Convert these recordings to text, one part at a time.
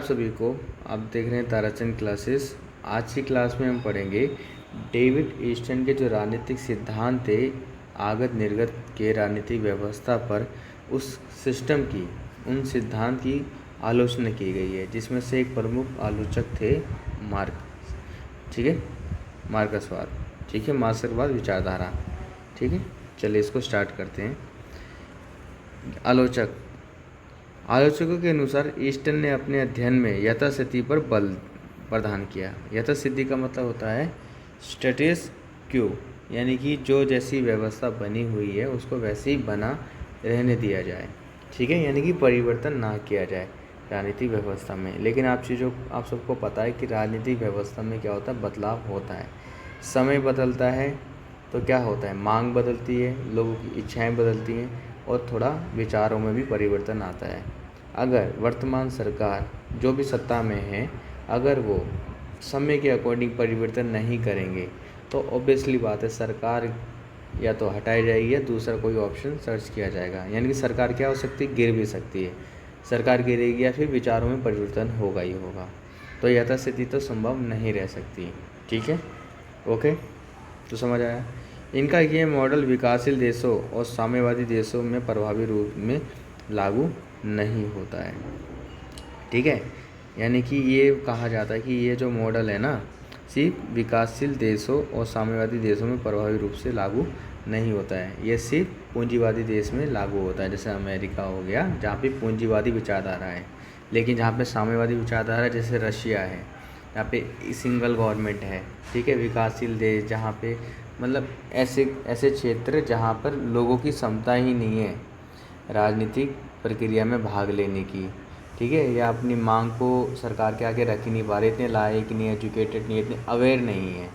सभी को। आप देख रहे हैं ताराचंद क्लासेस। आज की क्लास में हम पढ़ेंगे डेविड ईस्टन के जो राजनीतिक सिद्धांत थे आगत निर्गत के राजनीतिक व्यवस्था पर, उस सिस्टम की, उन सिद्धांत की आलोचना की गई है, जिसमें से एक प्रमुख आलोचक थे मार्क्स। ठीक है, मार्क्सवाद। ठीक है, मार्क्सवाद विचारधारा। ठीक है, चलिए इसको स्टार्ट करते हैं। आलोचकों के अनुसार ईस्टन ने अपने अध्ययन में यथास्थिति पर बल प्रदान किया। यथास्थिति का मतलब होता है स्टेटस क्यू, यानी कि जो जैसी व्यवस्था बनी हुई है उसको वैसे ही बना रहने दिया जाए। ठीक है, यानी कि परिवर्तन ना किया जाए राजनीतिक व्यवस्था में। लेकिन आप सबको पता है कि राजनीतिक व्यवस्था में क्या होता है, बदलाव होता है। समय बदलता है तो क्या होता है, मांग बदलती है, लोगों की इच्छाएं बदलती हैं और थोड़ा विचारों में भी परिवर्तन आता है। अगर वर्तमान सरकार जो भी सत्ता में है, अगर वो समय के अकॉर्डिंग परिवर्तन नहीं करेंगे तो ऑब्वियसली बात है, सरकार या तो हटाई जाएगी या दूसरा कोई ऑप्शन सर्च किया जाएगा। यानी कि सरकार क्या हो सकती है, गिर भी सकती है। सरकार गिरेगी या फिर विचारों में परिवर्तन होगा ही होगा। तो यथास्थिति तो संभव नहीं रह सकती। ठीक है, ओके, तो समझ आया। इनका ये मॉडल विकासशील देशों और साम्यवादी देशों में प्रभावी रूप में लागू नहीं होता है। ठीक है, यानी कि ये कहा जाता है कि ये जो मॉडल है ना, सिर्फ विकासशील देशों और साम्यवादी देशों में प्रभावी रूप से लागू नहीं होता है। ये सिर्फ पूंजीवादी देश में लागू होता है, जैसे अमेरिका हो गया, जहाँ पे पूंजीवादी विचारधारा है। लेकिन जहाँ पे साम्यवादी विचारधारा है, जैसे रशिया है, यहाँ पे सिंगल गवर्नमेंट है। ठीक है, विकासशील देश जहाँ पे मतलब ऐसे क्षेत्र जहाँ पर लोगों की क्षमता ही नहीं है राजनीतिक प्रक्रिया में भाग लेने की। ठीक है, या अपनी मांग को सरकार के आगे रख ही नहीं पा रहे, इतने लायक नहीं, एजुकेटेड नहीं, इतने अवेयर नहीं है।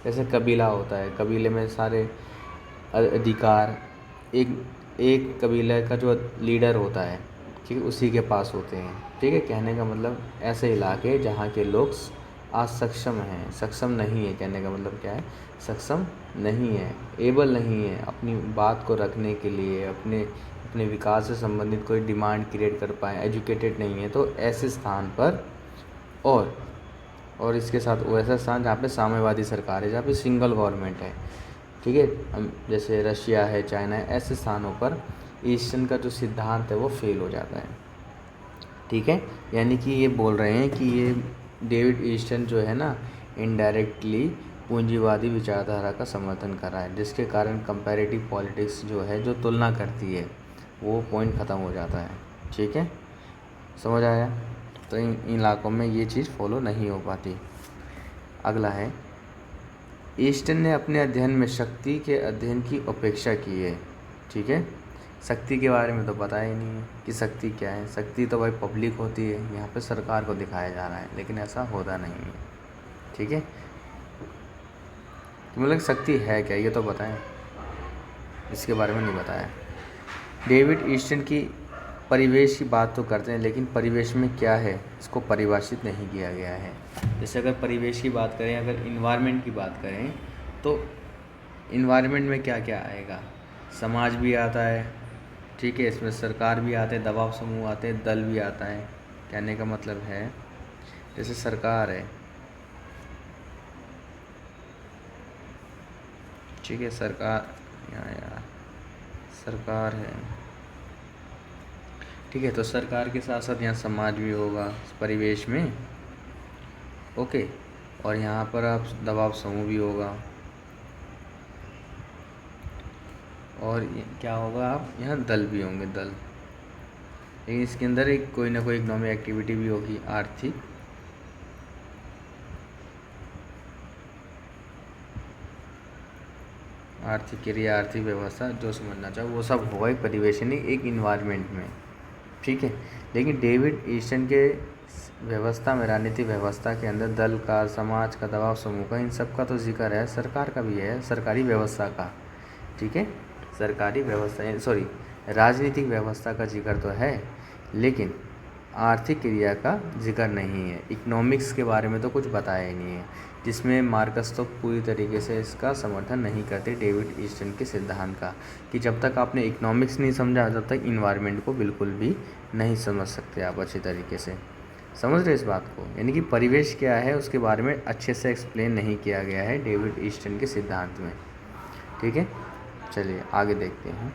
जैसे कबीला होता है, कबीले में सारे अधिकार एक कबीले का जो लीडर होता है, ठीक है, उसी के पास होते हैं। ठीक है, कहने का मतलब ऐसे इलाके जहाँ के लोग असक्षम हैं, सक्षम नहीं है, कहने का मतलब क्या है, सक्षम नहीं है, एबल नहीं है अपनी बात को रखने के लिए, अपने विकास से संबंधित कोई डिमांड क्रिएट कर पाए, एजुकेटेड नहीं है, तो ऐसे स्थान पर और इसके साथ वैसा स्थान जहाँ पे साम्यवादी सरकार है, जहाँ पे सिंगल गवर्नमेंट है। ठीक है, जैसे रशिया है, चाइना है, ऐसे स्थानों पर ईस्टन का जो सिद्धांत है वो फेल हो जाता है। ठीक है, यानी कि ये बोल रहे हैं कि ये डेविड ईस्टन जो है ना, इनडायरेक्टली पूंजीवादी विचारधारा का समर्थन कर रहा है, जिसके कारण कंपैरेटिव पॉलिटिक्स जो है, जो तुलना करती है, वो पॉइंट ख़त्म हो जाता है। ठीक है, समझ आया। तो इन इलाकों में ये चीज़ फॉलो नहीं हो पाती। अगला है, ईस्टन ने अपने अध्ययन में शक्ति के अध्ययन की उपेक्षा की है। ठीक है, शक्ति के बारे में तो पता ही नहीं है कि शक्ति क्या है। शक्ति तो भाई पब्लिक होती है, यहाँ पे सरकार को दिखाया जा रहा है, लेकिन ऐसा होता नहीं है। ठीक है, तो मतलब शक्ति है क्या, ये तो बताएं, इसके बारे में नहीं बताया। डेविड ईस्टन की परिवेश की बात तो करते हैं, लेकिन परिवेश में क्या है इसको परिभाषित नहीं किया गया है। जैसे अगर परिवेश की बात करें, अगर इन्वायरमेंट की बात करें, तो इन्वायरमेंट में क्या क्या आएगा, समाज भी आता है। ठीक है, इसमें सरकार भी आते हैं, दबाव समूह आते हैं, दल भी आता है। कहने का मतलब है, जैसे सरकार है, ठीक है, सरकार है, ठीक है, तो सरकार के साथ साथ यहाँ समाज भी होगा परिवेश में। ओके, और यहाँ पर आप दबाव समूह भी होगा, और क्या होगा, आप यहाँ दल भी होंगे, दल। लेकिन इसके अंदर एक कोई ना कोई इकोनॉमिक एक्टिविटी भी होगी, आर्थिक क्रिया, आर्थिक व्यवस्था, जो समझना चाहो वो सब होगा एक परिवेश, यानी एक इन्वायरमेंट में। ठीक है, लेकिन डेविड ईस्टन के व्यवस्था में, राजनीतिक व्यवस्था के अंदर दल का, समाज का, दबाव समूह का, इन सब का तो जिक्र है, सरकार का भी है, सरकारी व्यवस्था का। ठीक है, सरकारी व्यवस्था, सॉरी, राजनीतिक व्यवस्था का जिक्र तो है, लेकिन आर्थिक क्रिया का जिक्र नहीं है। इकोनॉमिक्स के बारे में तो कुछ बताया ही नहीं है, जिसमें मार्क्स तो पूरी तरीके से इसका समर्थन नहीं करते डेविड ईस्टन के सिद्धांत का, कि जब तक आपने इकोनॉमिक्स नहीं समझा, तब तक इन्वायरमेंट को बिल्कुल भी नहीं समझ सकते आप अच्छी तरीके से। समझ रहे इस बात को? यानी कि परिवेश क्या है उसके बारे में अच्छे से एक्सप्लेन नहीं किया गया है डेविड ईस्टन के सिद्धांत में। ठीक है, चलिए आगे देखते हैं।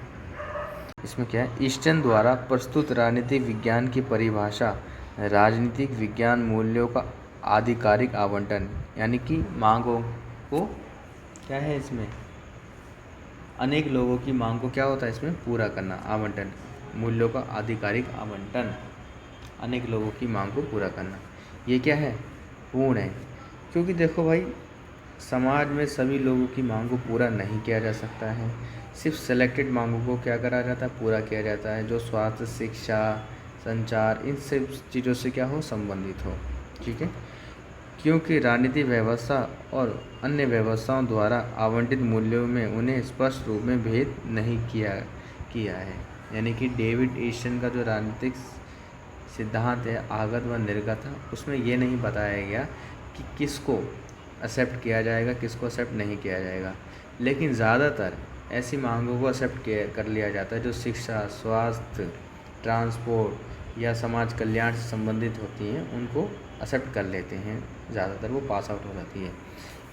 इसमें क्या है, ईस्टन द्वारा प्रस्तुत राजनीतिक विज्ञान की परिभाषा राजनीतिक विज्ञान मूल्यों का आधिकारिक आवंटन, यानी कि मांगों को क्या है इसमें, अनेक लोगों की मांग को क्या होता है इसमें पूरा करना, आवंटन, मूल्यों का आधिकारिक आवंटन, अनेक लोगों की मांग को पूरा करना, ये क्या है, पूर्ण है। क्योंकि देखो भाई, समाज में सभी लोगों की मांग को पूरा नहीं किया जा सकता है, सिर्फ सेलेक्टेड मांगों को क्या करा जाता है, पूरा किया जाता है, जो स्वास्थ्य, शिक्षा, संचार, इन सब चीज़ों से क्या हो, संबंधित हो। ठीक है, क्योंकि राजनीतिक व्यवस्था और अन्य व्यवस्थाओं द्वारा आवंटित मूल्यों में उन्हें स्पष्ट रूप में भेद नहीं किया है। यानी कि डेविड ईस्टन का जो राजनीतिक सिद्धांत है आगत व निर्गत, उसमें ये नहीं बताया गया कि किसको एक्सेप्ट किया जाएगा, किसको एक्सेप्ट नहीं किया जाएगा, लेकिन ज़्यादातर ऐसी मांगों को एक्सेप्ट कर लिया जाता है जो शिक्षा, स्वास्थ्य, ट्रांसपोर्ट या समाज कल्याण से संबंधित होती हैं, उनको एक्सेप्ट कर लेते हैं, ज़्यादातर वो पास आउट हो जाती है।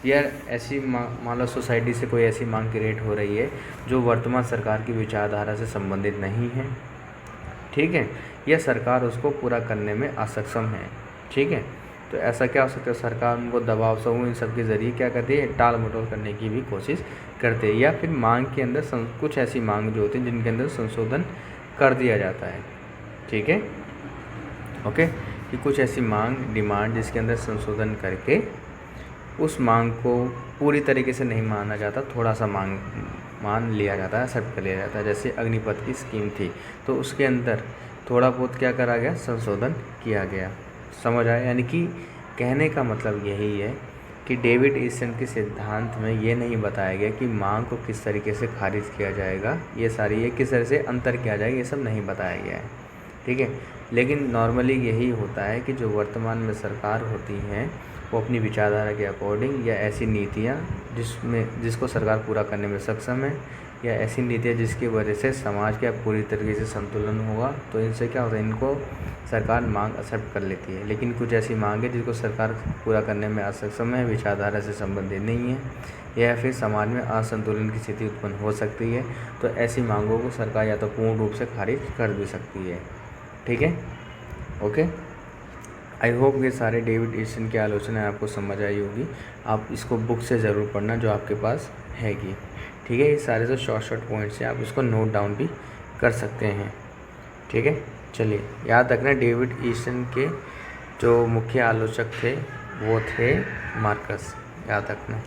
यार ऐसी मान लो सोसाइटी से कोई ऐसी मांग क्रिएट हो रही है जो वर्तमान सरकार की विचारधारा से संबंधित नहीं है, ठीक है, या सरकार उसको पूरा करने में असक्षम है। ठीक है, तो ऐसा क्या हो सकता है, सरकार उनको दबाव समूह इन सब के ज़रिए क्या करती है, टाल मटोल करने की भी कोशिश करते हैं, या फिर मांग के अंदर कुछ ऐसी मांग जो होती है जिनके अंदर संशोधन कर दिया जाता है। ठीक है, ओके, कि कुछ ऐसी मांग, डिमांड जिसके अंदर संशोधन करके उस मांग को पूरी तरीके से नहीं माना जाता, थोड़ा सा मान लिया जाता है, एक्सेप्ट कर लिया जाता है। जैसे अग्निपथ की स्कीम थी, तो उसके अंदर थोड़ा बहुत क्या करा गया, संशोधन किया गया। समझ आया? यानी कि कहने का मतलब यही है कि डेविड ईस्टन के सिद्धांत में ये नहीं बताया गया कि मांग को किस तरीके से खारिज किया जाएगा, ये सारी, ये किस तरह से अंतर किया जाएगा, ये सब नहीं बताया गया है। ठीक है, लेकिन नॉर्मली यही होता है कि जो वर्तमान में सरकार होती हैं वो अपनी विचारधारा के अकॉर्डिंग, या ऐसी नीतियाँ जिसको सरकार पूरा करने में सक्षम है, या ऐसी नीतियाँ जिसकी वजह से समाज का पूरी तरीके से संतुलन होगा, तो इनसे क्या होता है, इनको सरकार मांग एक्सेप्ट कर लेती है। लेकिन कुछ ऐसी मांग है जिसको सरकार पूरा करने में असक्षम है, विचारधारा से संबंधित नहीं है, या फिर समाज में असंतुलन की स्थिति उत्पन्न हो सकती है, तो ऐसी मांगों को सरकार या तो पूर्ण रूप से खारिज कर भी सकती है। ठीक है, ओके, आई होप ये सारे डेविड ईस्टन की आलोचना आपको समझ आई होगी। आप इसको बुक से ज़रूर पढ़ना जो आपके पास हैगी। ठीक है, ये सारे जो शॉर्ट पॉइंट्स हैं आप इसको नोट डाउन भी कर सकते हैं। ठीक है, चलिए याद रखना, डेविड ईस्टन के जो मुख्य आलोचक थे वो थे मार्कस, याद रखना।